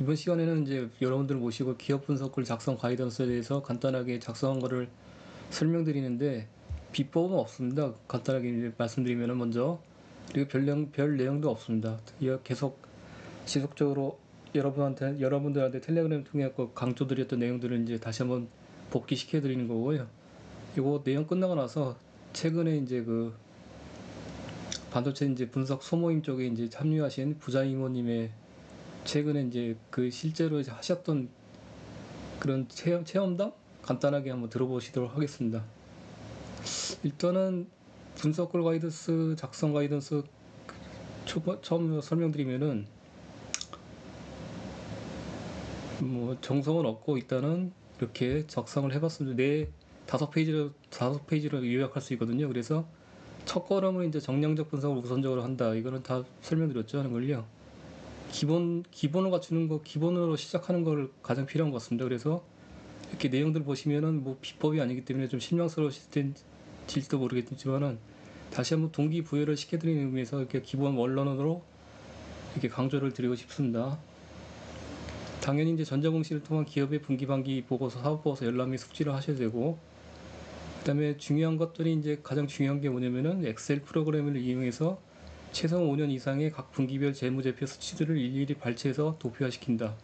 이번 시간에는 이제 여러분들 모시고 기업 분석글 작성 가이던스에 대해서 간단하게 작성한 거를 설명드리는데 비법은 없습니다. 간단하게 이제 말씀드리면은 먼저 그리고 별 내용도 없습니다. 계속 지속적으로 여러분들한테 텔레그램 통해 강조드렸던 내용들을 이제 다시 한번 복귀시켜 드리는 거고요. 이거 내용 끝나고 나서 최근에 이제 그 반도체 이제 분석 소모임 쪽에 이제 참여하신 부자 이모님의 최근에 이제 그 실제로 이제 하셨던 그런 체험담 간단하게 한번 들어보시도록 하겠습니다. 일단은 분석글 가이던스 작성 가이던스 처음 설명드리면은 뭐 정성은 없고 일단은 이렇게 작성을 해봤습니다. 다섯 페이지로 요약할 수 있거든요. 그래서 첫 걸음은 이제 정량적 분석을 우선적으로 한다. 이거는 다 설명드렸죠 하는 걸요. 기본을 갖추는 거, 기본으로 시작하는 걸 가장 필요한 것 같습니다. 그래서 이렇게 내용들 보시면은 뭐 비법이 아니기 때문에 좀 실망스러우실지도 모르겠지만은 다시 한번 동기부여를 시켜드리는 의미에서 이렇게 기본 원론으로 이렇게 강조를 드리고 싶습니다. 당연히 이제 전자공시를 통한 기업의 분기, 반기 보고서, 사업 보고서, 열람 및 숙지를 하셔야 되고, 그 다음에 중요한 것들이 이제 가장 중요한 게 뭐냐면은 엑셀 프로그램을 이용해서 최소 5년 이상의 각 분기별 재무제표 수치들을 일일이 발췌해서 도표화시킨다.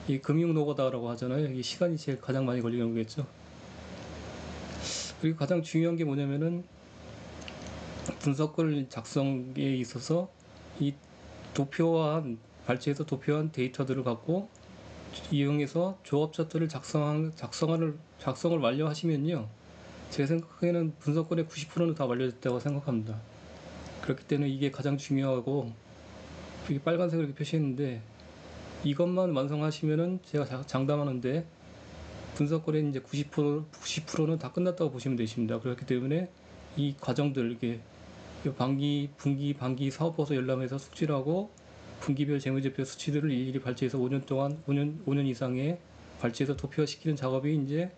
이 금융 노고다라고 하잖아요. 이 시간이 제일 가장 많이 걸리는 거겠죠. 그리고 가장 중요한 게 뭐냐면은 분석글 작성에 있어서 이 발췌해서 도표한 데이터들을 갖고 이용해서 조합 차트를 작성을 완료하시면요. 제 생각에는 분석글의 90%는 다 완료됐다고 생각합니다. 그렇기 때문에 이게 가장 중요하고, 이게 빨간색으로 이렇게 표시했는데, 이것만 완성하시면은 제가 장담하는데, 분석글의 이제 90%는 다 끝났다고 보시면 되십니다. 그렇기 때문에 이 과정들, 이게 분기, 반기 사업보고서 열람해서 숙지를 하고, 분기별 재무제표 수치들을 일일이 발췌해서 5년 이상의 발췌해서 도표화시키는 작업이 이제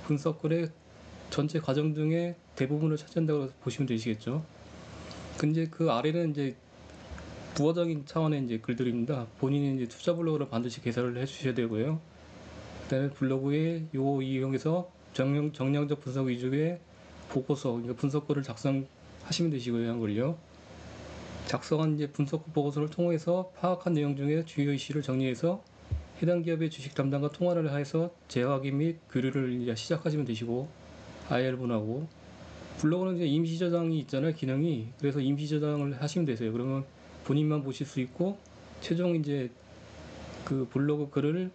분석글의 전체 과정 중에 대부분을 차지한다고 보시면 되시겠죠. 근데 그 아래는 이제 부가적인 차원의 이제 글들입니다. 본인이 이제 투자 블로그를 반드시 개설을 해 주셔야 되고요. 그다음에 블로그에 요 이용해서 정량적 분석 위주의 보고서, 그러니까 분석글을 작성하시면 되시고요. 한 걸요. 작성한 이제 분석 보고서를 통해서 파악한 내용 중에 주요 이슈를 정리해서 해당 기업의 주식 담당과 통화를 해서 재확인 및 교류를 이제 시작하시면 되시고, IR분하고 블로그는 이제 임시 저장이 있잖아요, 기능이. 그래서 임시 저장을 하시면 되세요. 그러면 본인만 보실 수 있고, 최종 이제 그 블로그 글을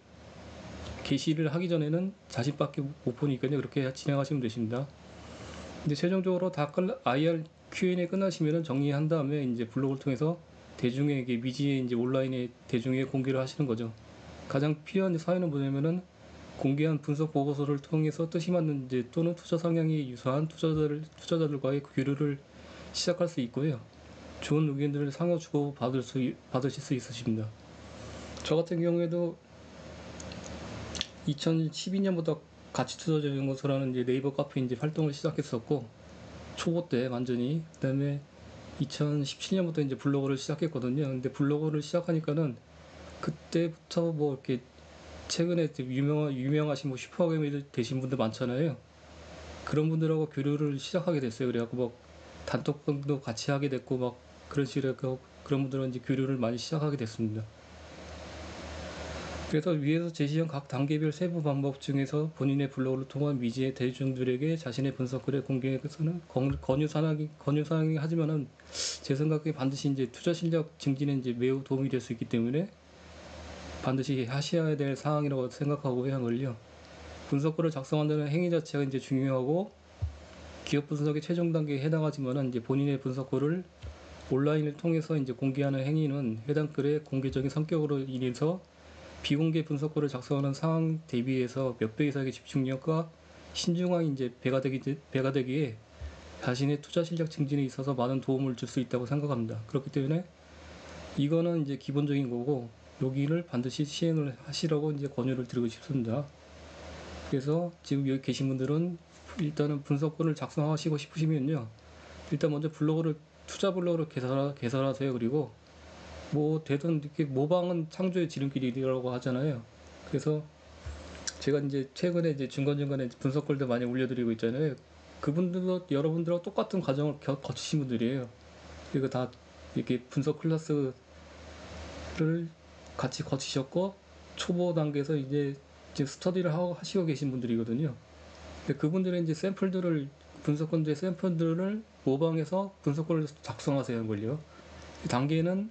게시를 하기 전에는 자신밖에 못 보니까요. 그렇게 진행하시면 되십니다. 이제 최종적으로 IR Q&A 끝나시면은 정리한 다음에 이제 블로그를 통해서 대중에게 미지의 이제 온라인에 대중에게 공개를 하시는 거죠. 가장 필요한 사유는 뭐냐면은 공개한 분석 보고서를 통해서 뜻이 맞는 이제 또는 투자 성향이 유사한 투자자들과의 교류를 시작할 수 있고요. 좋은 의견들을 상호 주고 받으실 수 있으십니다. 저 같은 경우에도 2012년부터 가치 투자 연구소라는 이제 네이버 카페 이제 활동을 시작했었고, 초보 때 완전히. 그다음에 2017년부터 이제 블로그를 시작했거든요. 근데 블로그를 시작하니까는 그때부터 뭐 이렇게 최근에 유명하신 뭐 슈퍼게임이 되신 분들 많잖아요. 그런 분들하고 교류를 시작하게 됐어요. 그래갖고 뭐 단톡방도 같이 하게 됐고 막 그런 식으로 그런 분들은 이제 교류를 많이 시작하게 됐습니다. 그래서 위에서 제시한 각 단계별 세부 방법 중에서 본인의 블로그를 통한 미지의 대중들에게 자신의 분석글을 공개해서는 권유사항이 하지만은 제 생각에 반드시 이제 투자 실력 증진에 이제 매우 도움이 될 수 있기 때문에 반드시 하셔야 될 사항이라고 생각하고 해양을요. 분석글을 작성한다는 행위 자체가 이제 중요하고 기업 분석의 최종 단계에 해당하지만은 이제 본인의 분석글을 온라인을 통해서 이제 공개하는 행위는 해당 글의 공개적인 성격으로 인해서 비공개 분석글을 작성하는 상황 대비해서 몇 배 이상의 집중력과 신중함이 이제 배가 되기에 자신의 투자 실력 증진에 있어서 많은 도움을 줄 수 있다고 생각합니다. 그렇기 때문에 이거는 이제 기본적인 거고 여기를 반드시 시행을 하시라고 이제 권유를 드리고 싶습니다. 그래서 지금 여기 계신 분들은 일단은 분석글을 작성하시고 싶으시면요. 일단 먼저 투자 블로그를 개설하세요. 그리고 뭐 되든 이렇게 모방은 창조의 지름길이라고 하잖아요. 그래서 제가 이제 최근에 이제 중간중간에 분석글도 많이 올려드리고 있잖아요. 그분들도 여러분들하고 똑같은 과정을 거치신 분들이에요. 그리고 다 이렇게 분석 클래스를 같이 거치셨고 초보 단계에서 이제 스터디를 하시고 계신 분들이거든요. 근데 그분들의 이제 샘플들을 분석권자의 샘플들을 모방해서 분석권을 작성하세요 한걸요. 단계는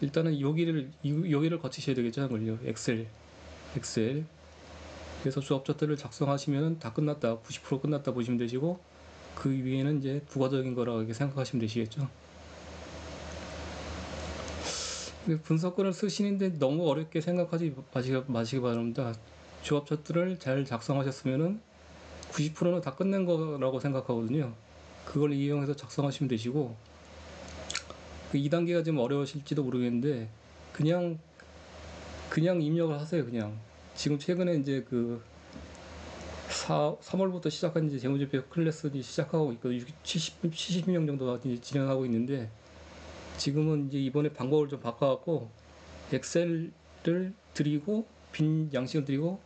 일단은 여기를 거치셔야 되겠죠 한걸요. 엑셀. 그래서 조합자들을 작성하시면 다 끝났다, 90% 끝났다 보시면 되시고, 그 위에는 이제 부가적인 거라고 이렇게 생각하시면 되시겠죠. 분석권을 쓰시는데 너무 어렵게 생각하지 마시기 바랍니다. 조합자들을 잘 작성하셨으면은 90%는 다 끝낸 거라고 생각하거든요. 그걸 이용해서 작성하시면 되시고, 그 2단계가 좀 어려우실지도 모르겠는데 그냥 입력을 하세요. 그냥 지금 최근에 이제 그 3월부터 시작한 이제 재무제표 클래스 시작하고 있고 70명 정도 이제 진행하고 있는데, 지금은 이제 이번에 방법을 좀 바꿔갖고 엑셀을 드리고 빈 양식을 드리고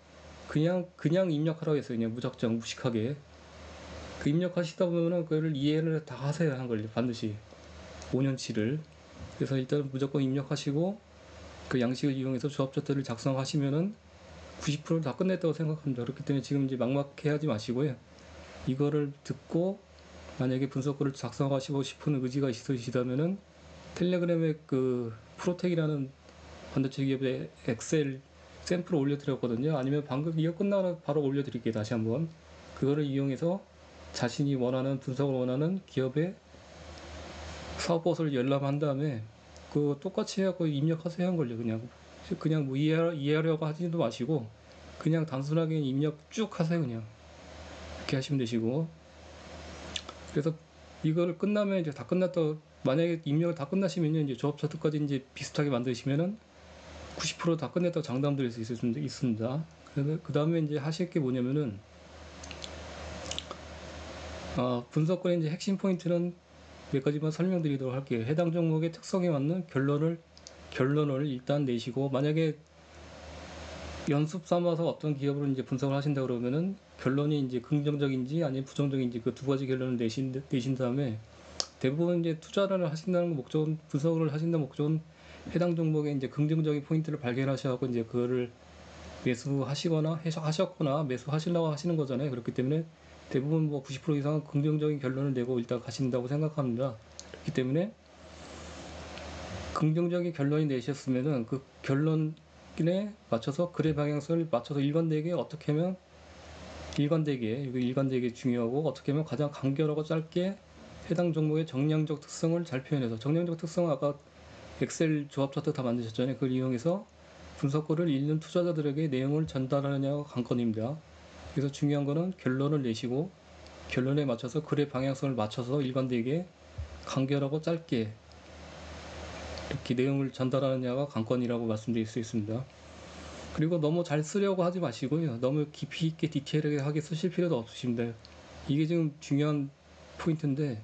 그냥 입력하라고 했어요. 그냥 무작정 무식하게. 그 입력하시다 보면은 그거를 이해를 다 하세요. 한 걸요. 반드시 5년치를. 그래서 일단 무조건 입력하시고 그 양식을 이용해서 조합자들을 작성하시면은 90%다 끝냈다고 생각합니다. 그렇기 때문에 지금 이제 막막해 하지 마시고요. 이거를 듣고 만약에 분석글을 작성하시고 싶은 의지가 있으시다면은 텔레그램에 그 프로텍이라는 반도체 기업의 엑셀 샘플을 올려드렸거든요. 아니면 방금 이거 끝나고 바로 올려드릴게요. 다시 한번 그거를 이용해서 자신이 원하는 분석을 원하는 기업의 사업보고서를 열람한 다음에 그 똑같이 해갖고 입력하세요 한 걸요. 그냥 뭐 이해하려고 하지도 마시고 그냥 단순하게 입력 쭉 하세요. 그냥 이렇게 하시면 되시고, 그래서 이거를 끝나면 이제 다 끝났다. 만약에 입력을 다 끝나시면요, 이제 조합 차트까지 이제 비슷하게 만드시면은 90%다 끝냈다고 장담드릴 수 있습니다. 그래서 그 다음에 이제 하실 게 뭐냐면은 분석권의 이제 핵심 포인트는 몇 가지만 설명드리도록 할게요. 해당 종목의 특성에 맞는 결론을 일단 내시고, 만약에 연습 삼아서 어떤 기업으로 이제 분석을 하신다 그러면은 결론이 이제 긍정적인지 아니면 부정적인지 그 두 가지 결론을 내신 다음에, 대부분 이제 투자를 하신다는 목적은, 분석을 하신다는 목적은 해당 종목의 이제 긍정적인 포인트를 발견하셔서 이제 그거를 매수하시거나 하셨거나 매수하시려고 하시는 거잖아요. 그렇기 때문에 대부분 뭐 90% 이상은 긍정적인 결론을 내고 일단 가신다고 생각합니다. 그렇기 때문에 긍정적인 결론이 내셨으면은 그 결론에 맞춰서 거래 방향성을 맞춰서 일관되게 어떻게 하면 일관되게 중요하고, 어떻게 하면 가장 간결하고 짧게 해당 종목의 정량적 특성을 잘 표현해서, 정량적 특성은 아까 엑셀 조합 차트 다 만드셨잖아요. 그걸 이용해서 분석글을 읽는 투자자들에게 내용을 전달하느냐가 관건입니다. 그래서 중요한 거는 결론을 내시고 결론에 맞춰서 거래 방향성을 맞춰서 일관되게 간결하고 짧게 이렇게 내용을 전달하느냐가 관건이라고 말씀드릴 수 있습니다. 그리고 너무 잘 쓰려고 하지 마시고요. 너무 깊이 있게 디테일하게 쓰실 필요도 없으십니다. 이게 지금 중요한 포인트인데,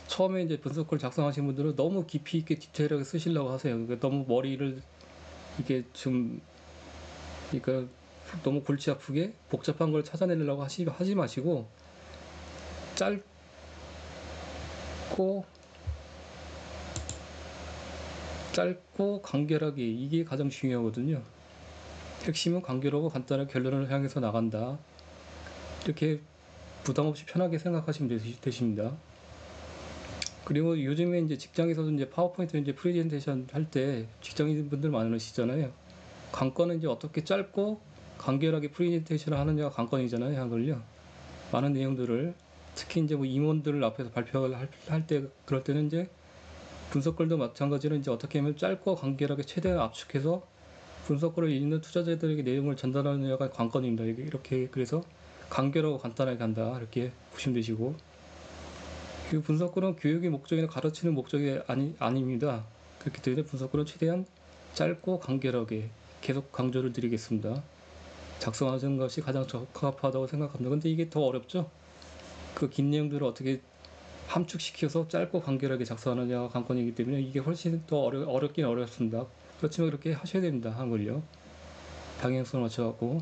처음에 이제 분석글 작성하신 분들은 너무 깊이 있게 디테일하게 쓰시려고 하세요. 그러니까 너무 머리를 이게 좀, 그러니까 너무 골치 아프게 복잡한 걸 찾아내려고 하지 마시고 짧고 간결하게, 이게 가장 중요하거든요. 핵심은 간결하고 간단한 결론을 향해서 나간다. 이렇게 부담 없이 편하게 생각하시면 되십니다. 그리고 요즘에 이제 직장에서도 이제 파워포인트 이제 프레젠테이션 할 때 직장인 분들 많으시잖아요. 관건은 이제 어떻게 짧고 간결하게 프레젠테이션을 하느냐가 관건이잖아요. 한걸요. 많은 내용들을, 특히 이제 뭐 임원들 앞에서 발표를 할 때, 그럴 때는 이제 분석글도 마찬가지로 이제 어떻게 하면 짧고 간결하게 최대한 압축해서 분석글을 읽는 투자자들에게 내용을 전달하느냐가 관건입니다. 이렇게 그래서 간결하고 간단하게 간다, 이렇게 보시면 되시고, 그리고 분석글은 교육의 목적이나 가르치는 목적이 아닙니다. 그렇기 때문에 분석글은 최대한 짧고 간결하게 계속 강조를 드리겠습니다. 작성하는 것이 가장 적합하다고 생각합니다. 근데 이게 더 어렵죠? 그 긴 내용들을 어떻게 함축시켜서 짧고 간결하게 작성하느냐가 관건이기 때문에 이게 훨씬 더 어렵긴 어렵습니다. 그렇지만 그렇게 하셔야 됩니다. 한글요. 방향성을 맞춰갖고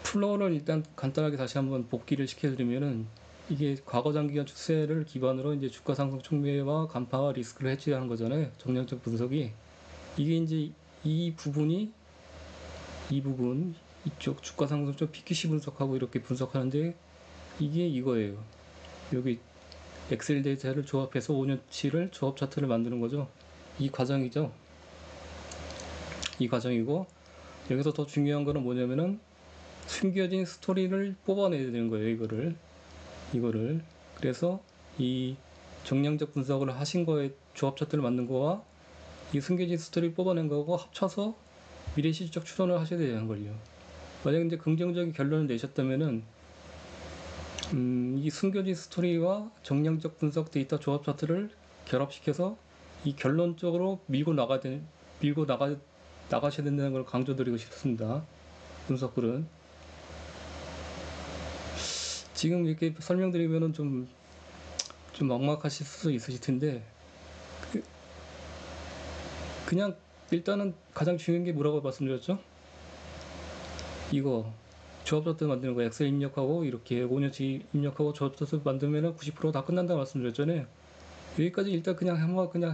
플로우를 일단 간단하게 다시 한번 복기를 시켜드리면은 이게 과거 장기간 추세를 기반으로 이제 주가 상승 촉매와 간파와 리스크를 해치하는 거잖아요. 정량적 분석이. 이게 이제 이 부분 이쪽 주가 상승 쪽 PQC 분석하고 이렇게 분석하는데 이게 이거예요. 여기 엑셀 데이터를 조합해서 5년치를 조합 차트를 만드는 거죠. 이 과정이죠. 이 과정이고 여기서 더 중요한 거는 뭐냐면은 숨겨진 스토리를 뽑아내야 되는 거예요. 이거를 그래서 이 정량적 분석을 하신 거에 조합 차트를 만든 거와 이 숨겨진 스토리를 뽑아낸 거하고 합쳐서 미래시적 추론을 하셔야 되는 거예요. 만약에 이제 긍정적인 결론을 내셨다면은 이 숨겨진 스토리와 정량적 분석 데이터 조합 차트를 결합시켜서 이 결론적으로 밀고 나가셔야 된다는 걸 강조드리고 싶습니다. 분석글은 지금 이렇게 설명드리면은 좀 막막하실 수도 있으실 텐데 그냥 일단은 가장 중요한 게 뭐라고 말씀드렸죠? 이거 조합 차트 만드는 거 엑셀 입력하고 이렇게 5년치 입력하고 조합 차트 만들면은 90%다 끝난다고 말씀드렸잖아요. 여기까지 일단 그냥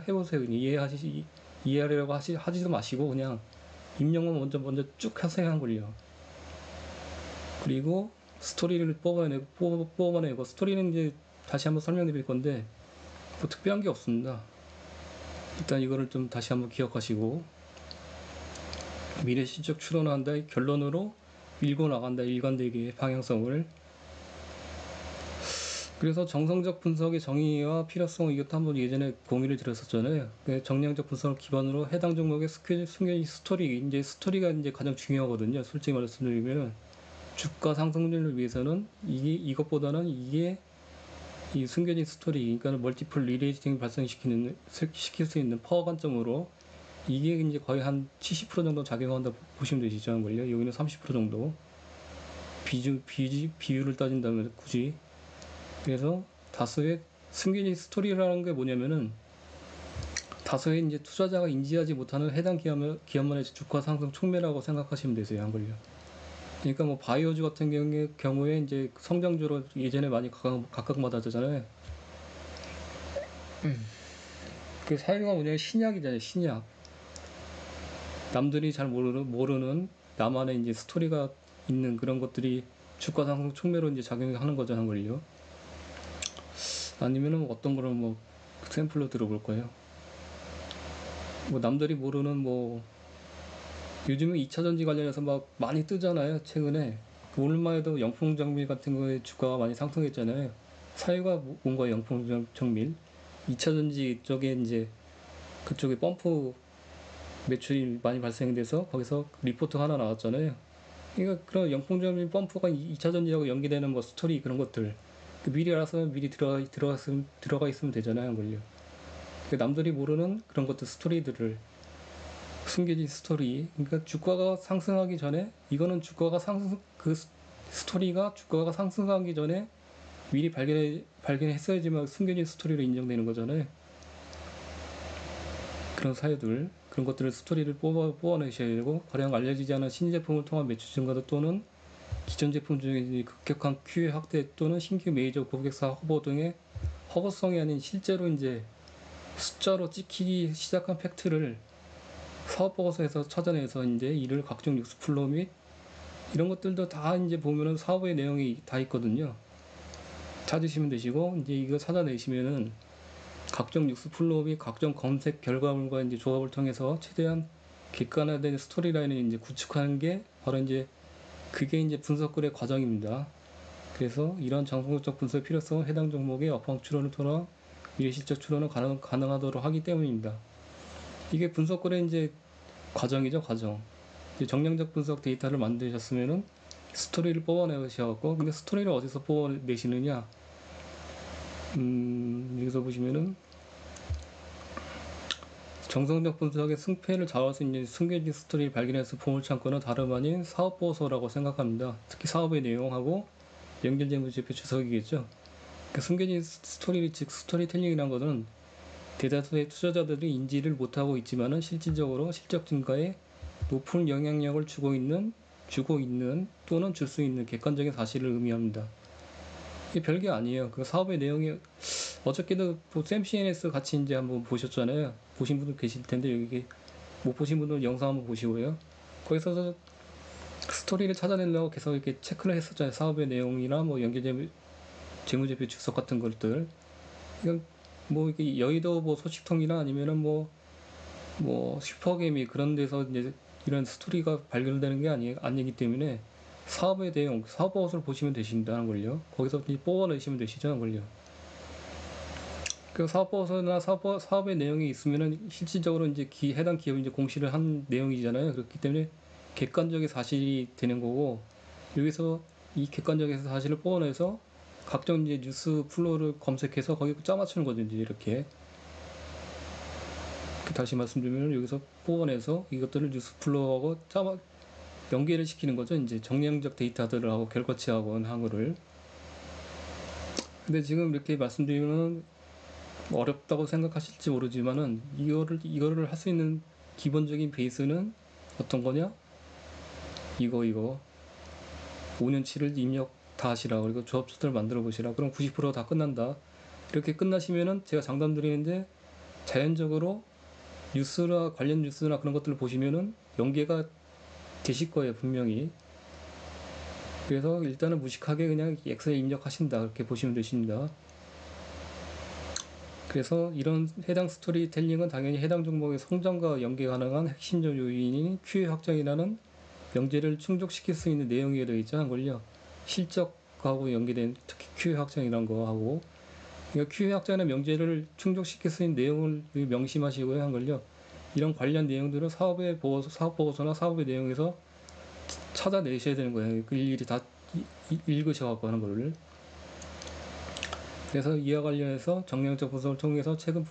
해보세요. 그냥 이해하려고 하지도 마시고 그냥 입력만 먼저 쭉 하세요. 한 걸요. 그리고 스토리를 뽑아내고 스토리는 이제 다시 한번 설명드릴 건데 뭐 특별한 게 없습니다. 일단 이거를 좀 다시 한번 기억하시고 미래시적 추론한다 결론으로 밀고 나간다 일관되게 방향성을. 그래서 정성적 분석의 정의와 필요성 이것도 한번 예전에 공유를 드렸었잖아요. 정량적 분석을 기반으로 해당 종목의 숨겨진 스토리 이제 스토리가 이제 가장 중요하거든요. 솔직히 말씀드리면 주가 상승률을 위해서는 이것보다는 이게 이 숨겨진 스토리, 그러니까 멀티플 리레이팅을 시킬 수 있는 파워 관점으로 이게 이제 거의 한 70% 정도 작용한다 보시면 되시죠, 한 걸요. 여기는 30% 정도. 비율을 따진다면 굳이. 그래서 다수의 숨겨진 스토리라는 게 뭐냐면은 다수의 이제 투자자가 인지하지 못하는 해당 기업만의 주가 상승 촉매라고 생각하시면 되세요, 한 걸요. 그러니까 뭐 바이오주 같은 경우에 이제 성장주로 예전에 많이 각광받았잖아요. 그 사유가 뭐냐면 신약이잖아요. 신약. 남들이 잘 모르는 나만의 이제 스토리가 있는 그런 것들이 주가 상승 촉매로 이제 작용하는 거잖아요. 걸요. 아니면은 어떤 거를 뭐 샘플로 들어볼 거예요. 뭐 남들이 모르는 뭐 요즘에 2차전지 관련해서 막 많이 뜨잖아요. 최근에 오늘만 해도 영풍정밀 같은 거에 주가가 많이 상승했잖아요. 사유가 뭔가 영풍정밀 2차전지 쪽에 이제 그쪽에 펌프 매출이 많이 발생돼서 거기서 리포트 하나 나왔잖아요. 그러니까 그런 영풍정밀 펌프가 2차전지하고 연계되는 뭐 스토리 그런 것들 미리 알아서 미리 들어가 있으면 되잖아요. 걸요. 남들이 모르는 그런 것들 스토리들을 숨겨진 스토리. 그러니까 주가가 상승하기 전에 이거는 스토리가 주가가 상승하기 전에 미리 발견했어야지만 숨겨진 스토리로 인정되는 거잖아요. 그런 사유들, 그런 것들을 스토리를 뽑아내셔야 되고 가령 알려지지 않은 신제품을 통한 매출 증가 또는 기존 제품 중에 급격한 QA 확대 또는 신규 메이저 고객사 허버 등의 허구성이 아닌 실제로 이제 숫자로 찍히기 시작한 팩트를 사업보고서에서 찾아내서 이제 이를 각종 뉴스 플로우 및 이런 것들도 다 이제 보면은 사업의 내용이 다 있거든요. 찾으시면 되시고 이제 이거 찾아내시면은 각종 뉴스 플로우 및 각종 검색 결과물과 이제 조합을 통해서 최대한 객관화된 스토리라인을 이제 구축하는 게 바로 이제 그게 이제 분석글의 과정입니다. 그래서 이런 정성적 분석 필요성은 해당 종목의 업황 추론을 통한 미래시적 추론을 가능하도록 하기 때문입니다. 이게 분석글의 이제 과정이죠, 과정. 이제 정량적 분석 데이터를 만드셨으면은 스토리를 뽑아내셔갖고, 근데 스토리를 어디서 뽑아내시느냐? 여기서 보시면은 정성적 분석의 승패를 좌우할 수 있는 숨겨진 스토리를 발견해서 보물창고는 다름 아닌 사업보고서라고 생각합니다. 특히 사업의 내용하고 연결된 지표 주석이겠죠. 그 숨겨진 스토리, 즉 스토리텔링이라는 것은 대다수의 투자자들이 인지를 못하고 있지만은 실질적으로 실적 증가에 높은 영향력을 주고 있는 또는 줄 수 있는 객관적인 사실을 의미합니다. 이게 별게 아니에요. 그 사업의 내용이 어저께도 샘 CNS 같이 이제 한번 보셨잖아요. 보신 분들 계실 텐데 여기 못 보신 분들은 영상 한번 보시고요. 거기서 스토리를 찾아내려고 계속 이렇게 체크를 했었잖아요. 사업의 내용이나 뭐 재무제표 주석 같은 것들. 이건 뭐 이게 여의도 뭐 소식통이나 아니면은 뭐 슈퍼개미 그런 데서 이제 이런 스토리가 발견되는 게 아니기 때문에 사업의 내용, 사업보고서를 보시면 되신다는 걸요. 거기서 뽑아내시면 되시죠, 걸요. 그 사업보고서나 사업의 내용이 있으면은 실질적으로 이제 해당 기업이 이제 공시를 한 내용이잖아요. 그렇기 때문에 객관적인 사실이 되는 거고, 여기서 이 객관적인 사실을 뽑아내서 각종 이제 뉴스 플로우를 검색해서 거기 짜맞추는 거죠, 이제 이렇게. 다시 말씀드리면 여기서 뽑아내서 이것들을 뉴스 플로우하고 연계를 시키는 거죠. 이제 정량적 데이터들하고 결과치하고 한 거를. 근데 지금 이렇게 말씀드리면 어렵다고 생각하실지 모르지만은 이거를 할 수 있는 기본적인 베이스는 어떤 거냐? 이거 5년치를 입력 다 하시라. 그리고 조합수들 만들어 보시라. 그럼 90%다 끝난다. 이렇게 끝나시면은 제가 장담 드리는데 자연적으로 관련 뉴스나 그런 것들을 보시면은 연계가 되실 거예요, 분명히. 그래서 일단은 무식하게 그냥 엑셀에 입력하신다. 그렇게 보시면 되십니다. 그래서 이런 해당 스토리텔링은 당연히 해당 종목의 성장과 연계 가능한 핵심적 요인인 QA 확장이라는 명제를 충족시킬 수 있는 내용이 되어 있죠, 한 걸요. 실적하고 연계된 특히 QA 확장이라는 거 하고, 그러니까 QA 확장의 명제를 충족시킬 수 있는 내용을 명심하시고요, 한 걸요. 이런 관련 내용들은 사업 보고서나 사업의 내용에서 찾아내셔야 되는 거예요. 그 일일이 다 읽으셔갖고 하는 거를. 그래서 이와 관련해서 정량적 분석을 통해서 최근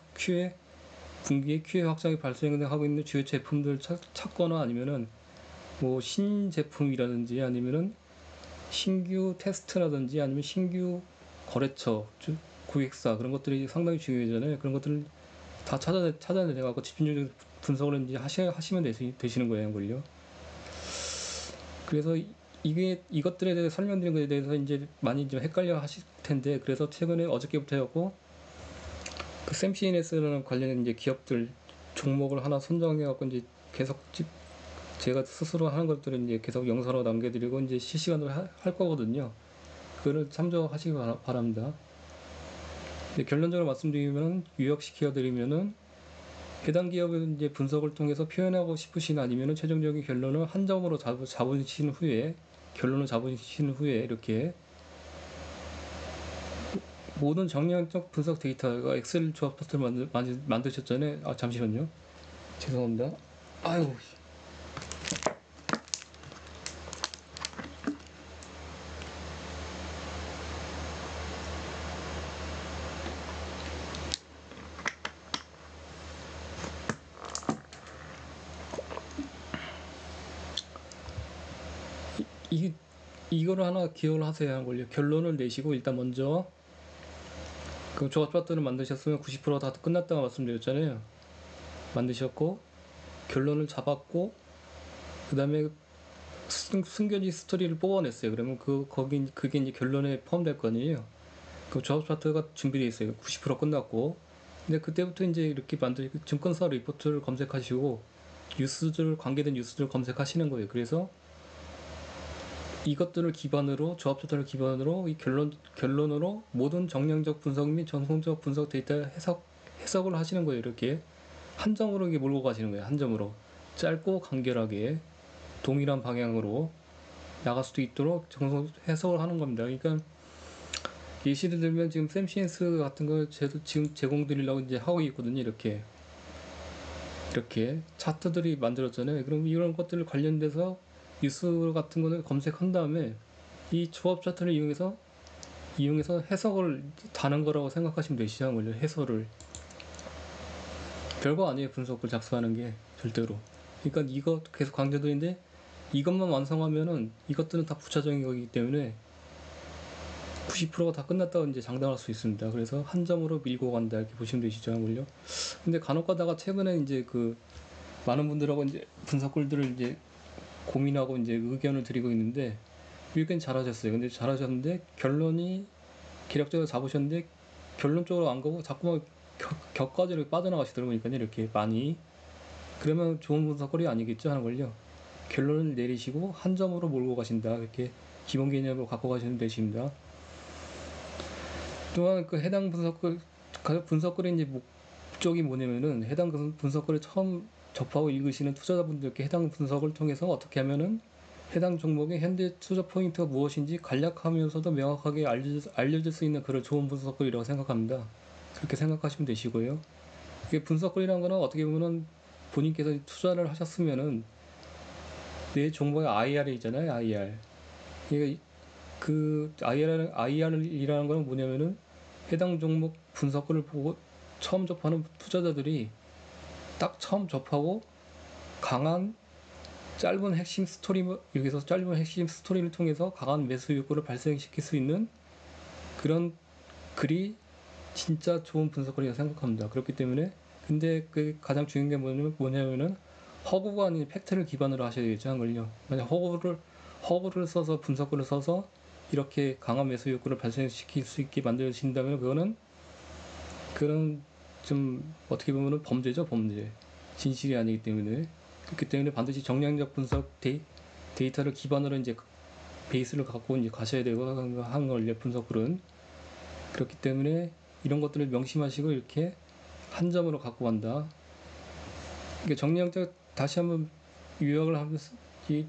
분기에 QA 확장이 발생하고 있는 주요 제품들 찾거나 아니면은 뭐 신제품이라든지 아니면은 신규 테스트라든지 아니면 신규 거래처, 고객사 그런 것들이 상당히 중요하잖아요. 그런 것들을 다 찾아내갖고 집중적인 분석을 이제 하시면 되시는 거예요, 걸요. 그래서 이것들에 대해 설명드린 것에 대해서 이제 많이 좀 헷갈려 하실 텐데, 그래서 최근에 어저께부터 해갖고 그 샘CNS라는 관련된 이제 기업들 종목을 하나 선정해갖고 이제 계속 제가 스스로 하는 것들은 이제 계속 영상으로 남겨드리고 이제 실시간으로 할 거거든요. 그거를 참조하시기 바랍니다. 결론적으로 말씀드리면 요약시켜드리면은 해당 기업의 이제 분석을 통해서 표현하고 싶으신 아니면은 최종적인 결론을 한 점으로 잡으신 후에 이렇게 모든 정량적 분석 데이터가 엑셀 조합 파트를 만드셨잖아요. 잠시만요. 죄송합니다. 아유. 이거를 하나 기억을 하세요. 하는 걸요. 결론을 내시고 일단 먼저 그 조합 파트를 만드셨으면 90%다 끝났다고 말씀드렸잖아요. 만드셨고 결론을 잡았고 그 다음에 숨겨진 스토리를 뽑아냈어요. 그러면 그게 이제 결론에 포함될 거 아니에요. 그 조합 차트가 준비되어 있어요. 90% 끝났고. 근데 그때부터 이제 이렇게 증권사 리포트를 검색하시고 관계된 뉴스들을 검색하시는 거예요. 그래서 이것들을 기반으로 조합 차트를 기반으로 이 결론으로 모든 정량적 분석 및 전통적 분석 데이터 해석을 하시는 거예요. 이렇게 한 점으로 이게 몰고 가시는 거예요. 한 점으로 짧고 간결하게 동일한 방향으로 나갈 수도 있도록 해석을 하는 겁니다. 그러니까 예시를 들면 지금 샘CNS 같은 걸 지금 제공드리려고 이제 하고 있거든요. 이렇게 차트들이 만들었잖아요. 그럼 이런 것들 관련돼서 뉴스 같은 거를 검색한 다음에 이 조합 차트를 이용해서 해석을 다는 거라고 생각하시면 되시죠. 해설을 별거 아니에요. 분석을 작성하는 게 절대로. 그러니까 이거 계속 강조드리는데 이것만 완성하면은 이것들은 다 부차적인 거기 때문에 90%가 다 끝났다고 이제 장담할 수 있습니다. 그래서 한 점으로 밀고 간다 이렇게 보시면 되시죠, 한걸요. 근데 간혹 가다가 최근에 이제 그 많은 분들하고 이제 분석글들을 이제 고민하고 이제 의견을 드리고 있는데 의견 잘하셨어요. 근데 잘하셨는데 결론이 기력적으로 잡으셨는데 결론적으로 안 가고 자꾸만 격까지로 빠져나가시더라고요. 이렇게 많이. 그러면 좋은 분석글이 아니겠죠, 하는 걸요. 결론을 내리시고 한 점으로 몰고 가신다. 이렇게 기본 개념으로 갖고 가시면 되십니다. 또한 그 해당 분석글의 이제 목적이 뭐냐면은 해당 분석글을 처음 접하고 읽으시는 투자자분들께 해당 분석을 통해서 어떻게 하면은 해당 종목의 현재 투자 포인트가 무엇인지 간략하면서도 명확하게 알려줄 수 있는 그런 좋은 분석글이라고 생각합니다. 그렇게 생각하시면 되시고요. 이게 분석글이라는 거는 어떻게 보면은 본인께서 투자를 하셨으면은 내 종목의 IR이잖아요, IR. 이게 그 IR이라는 거는 뭐냐면은 해당 종목 분석글을 보고 처음 접하는 투자자들이 딱 처음 접하고 강한 짧은 핵심 스토리, 여기서 짧은 핵심 스토리를 통해서 강한 매수 욕구를 발생시킬 수 있는 그런 글이 진짜 좋은 분석글이라고 생각합니다. 그렇기 때문에 근데 그 가장 중요한 게 뭐냐면은 허구가 아닌 팩트를 기반으로 하셔야 되겠죠, 한걸요. 만약 허구를 써서 분석글을 써서 이렇게 강한 매수 욕구를 발생시킬 수 있게 만드신다면 그건 좀 어떻게 보면은 범죄죠, 범죄. 진실이 아니기 때문에. 그렇기 때문에 반드시 정량적 분석 데이터를 기반으로 이제 베이스를 갖고 이제 가셔야 되고 하는 걸요, 분석글은. 그렇기 때문에 이런 것들을 명심하시고 이렇게 한 점으로 갖고 간다. 이게 정량적 다시 한번 요약을 하면서 이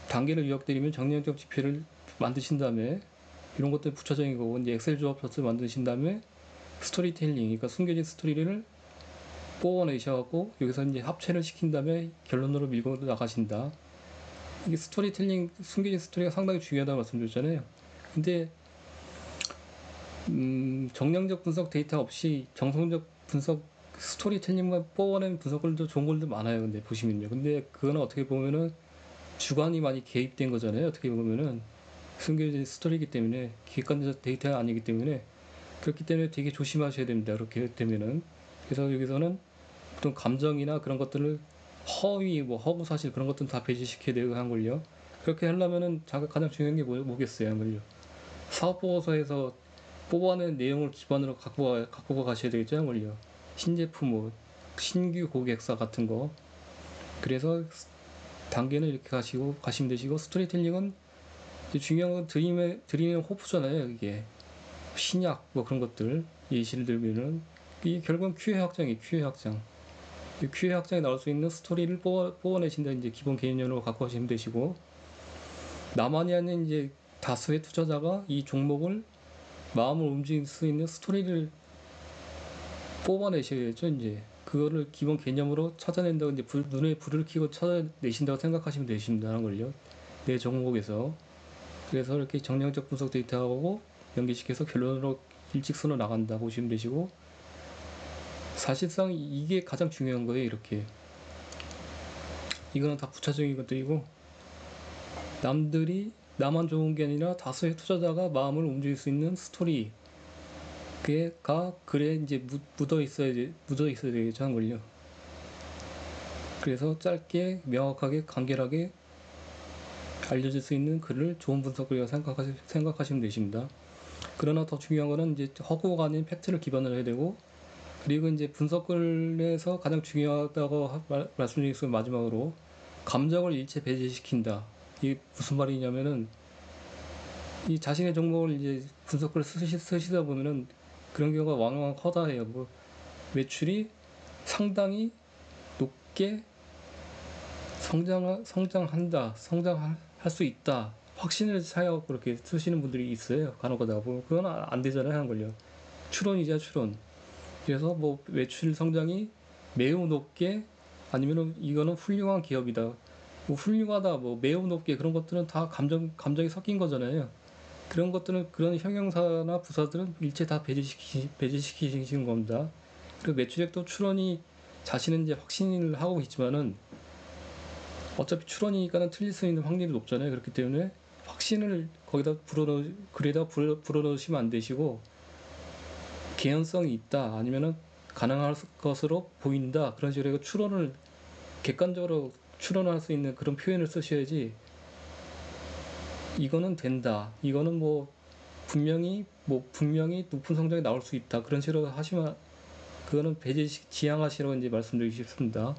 단계를 요약드리면 정량적 지표를 만드신 다음에 이런 것들 부차적인 거고 이제 엑셀 조합 차트 만드신 다음에 스토리텔링, 그러니까 숨겨진 스토리를 뽑아내셔갖고 여기서 이제 합체를 시킨 다음에 결론으로 밀고 나가신다. 이게 스토리텔링, 숨겨진 스토리가 상당히 중요하다고 말씀드렸잖아요. 근데 정량적 분석 데이터 없이 정성적 분석 스토리텔링만 뽑아낸 분석글도 좋은 글도 많아요. 근데 보시면요. 근데 그거는 어떻게 보면은 주관이 많이 개입된 거잖아요. 어떻게 보면은 숨겨진 스토리이기 때문에 객관적 데이터가 아니기 때문에 그렇기 때문에 되게 조심하셔야 됩니다. 그렇게 되면은. 그래서 여기서는 보통 감정이나 그런 것들을 허위, 허구 사실 그런 것들은 다 배제시켜야 되고 한 걸요. 그렇게 하려면은 가장 중요한 게 뭐겠어요, 한 걸요. 사업보고서에서 뽑아낸 내용을 기반으로 갖고 가셔야 되겠죠, 한 걸요. 신제품, 신규 고객사 같은 거. 그래서 단계는 이렇게 가시면 되시고, 스토리텔링은 중요한 건 드리는 호프잖아요, 이게. 신약, 그런 것들. 예시를 들면은, 이게 결국은 QA 확장이에요, QA 확장. 이 QA 확장에 나올 수 있는 스토리를 뽑아내신다, 이제 기본 개념으로 갖고 가시면 되시고, 나만이 아닌 이제 다수의 투자자가 이 종목을 마음을 움직일 수 있는 스토리를 뽑아내셔야죠, 이제. 그거를 기본 개념으로 찾아낸다고 이제 눈에 불을 켜고 찾아내신다고 생각하시면 되십니다, 하는 걸요. 내 종목에서. 그래서 이렇게 정량적 분석 데이터하고 연계시켜서 결론으로 일직선으로 나간다 보시면 되시고, 사실상 이게 가장 중요한 거예요, 이렇게. 이거는 다 부차적인 것들이고, 나만 좋은 게 아니라 다수의 투자자가 마음을 움직일 수 있는 스토리, 그게가 글에 이제 묻어 있어야 되겠죠, 한 걸요. 그래서 짧게, 명확하게, 간결하게 알려질 수 있는 글을 좋은 분석글이라고 생각하시면 되십니다. 그러나 더 중요한 거는 이제 허구가 아닌 팩트를 기반으로 해야 되고, 그리고 이제 분석글에서 가장 중요하다고 말씀드리겠습니다. 마지막으로 감정을 일체 배제시킨다. 이게 무슨 말이냐면은 이 자신의 종목을 이제 분석글을 쓰시다 보면은 그런 경우가 왕왕 허다해요. 매출이 상당히 높게 성장할 수 있다. 확신을 차여 그렇게 쓰시는 분들이 있어요. 간혹 가다가 보면 그건 안 되잖아요, 하는 걸요. 추론이자 추론. 그래서 매출 성장이 매우 높게 아니면은 이거는 훌륭한 기업이다. 훌륭하다, 매우 높게 그런 것들은 다 감정이 섞인 거잖아요. 그런 것들은 그런 형용사나 부사들은 일체 다 배제시키시는 겁니다. 그리고 매출액도 추론이 자신은 이제 확신을 하고 있지만은 어차피 추론이니까는 틀릴 수 있는 확률이 높잖아요. 그렇기 때문에 확신을 거기다 불어넣으시면 안 되시고, 개연성이 있다, 아니면은 가능할 것으로 보인다, 그런 식으로 추론을 객관적으로 추론할 수 있는 그런 표현을 쓰셔야지, 이거는 된다, 이거는 분명히 높은 성적이 나올 수 있다, 그런 식으로 하시면 그거는 지양하시라고 이제 말씀드리고 싶습니다.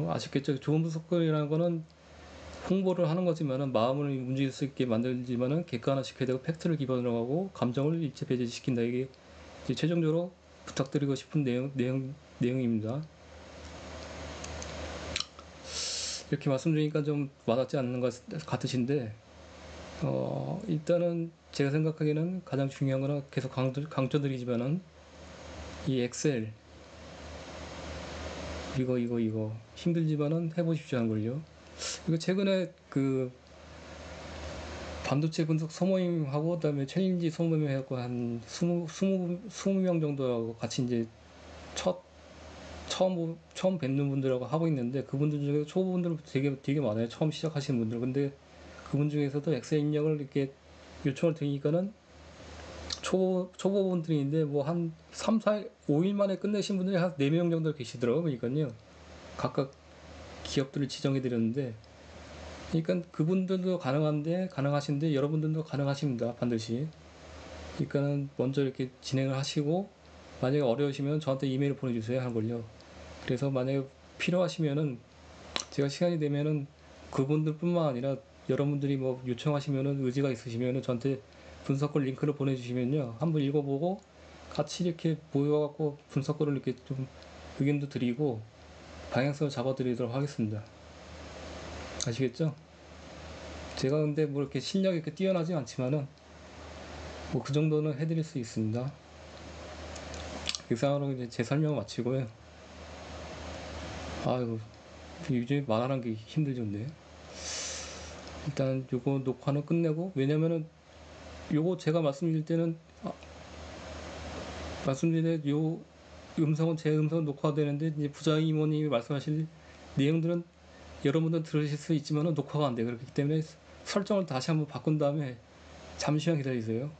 아쉽겠죠. 좋은 분석글이라는 거는 홍보를 하는 거지만은, 마음을 움직일 수 있게 만들지만은 객관화시켜야 되고 팩트를 기반으로 하고 감정을 일체 배제시킨다. 이게 이제 최종적으로 부탁드리고 싶은 내용입니다. 이렇게 말씀드리니까 좀 와닿지 않는 것 같으신데, 일단은 제가 생각하기에는 가장 중요한 거는 계속 강조드리지만은, 이 엑셀, 이거 힘들지만은 해보십시오 하는 걸요. 이거 최근에 그 반도체 분석 소모임하고, 그다음에 챌린지 소모임 해갖고 한 20명 정도하고 같이 이제 처음 뵙는 분들하고 하고 있는데, 그분들 중에 초보분들 되게 많아요. 처음 시작하시는 분들. 근데 그분 중에서도 엑셀 입력을 이렇게 요청을 드리니까는 초보분들인데 한 3, 4일, 5일 만에 끝내신 분들이 한 4명 정도 계시더라고요. 그러니까요. 각각 기업들을 지정해 드렸는데, 그러니까 그분들도 가능하신데 여러분들도 가능하십니다. 반드시. 그러니까는 먼저 이렇게 진행을 하시고, 만약에 어려우시면 저한테 이메일 보내주세요 하는 걸요. 그래서 만약에 필요하시면은, 제가 시간이 되면은 그분들뿐만 아니라 여러분들이 요청하시면은, 의지가 있으시면은 저한테 분석글 링크를 보내주시면요, 한번 읽어보고 같이 이렇게 모여갖고 분석글을 이렇게 좀 의견도 드리고 방향성을 잡아드리도록 하겠습니다. 아시겠죠? 제가 근데 이렇게 실력이 이렇게 뛰어나지 않지만은 그 정도는 해드릴 수 있습니다. 이상으로 이제 제 설명을 마치고요. 아이고, 요즘에 말하는 게 힘들죠. 근데 일단 요거 녹화는 끝내고, 왜냐면은 요거 제가 말씀드릴 때는 요 음성은 제 음성 녹화되는데, 이제 부장 이모님이 말씀하실 내용들은 여러분들 들으실 수 있지만은 녹화가 안 돼요. 그렇기 때문에 설정을 다시 한번 바꾼 다음에 잠시만 기다리세요.